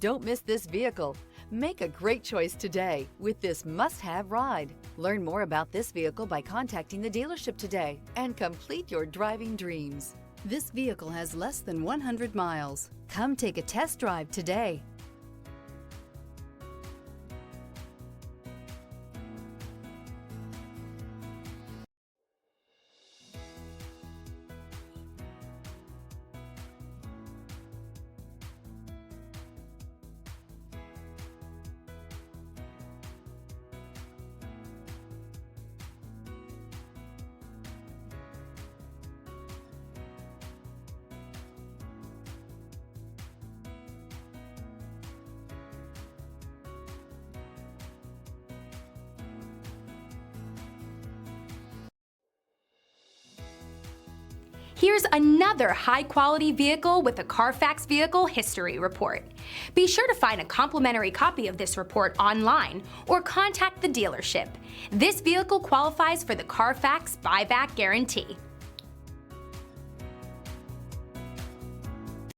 Don't miss this vehicle. Make a great choice today with this must-have ride. Learn more about this vehicle by contacting the dealership today and complete your driving dreams. This vehicle has less than 100 miles. Come take a test drive today. Here's another high-quality vehicle with a Carfax Vehicle History Report. Be sure to find a complimentary copy of this report online or contact the dealership. This vehicle qualifies for the Carfax Buyback Guarantee.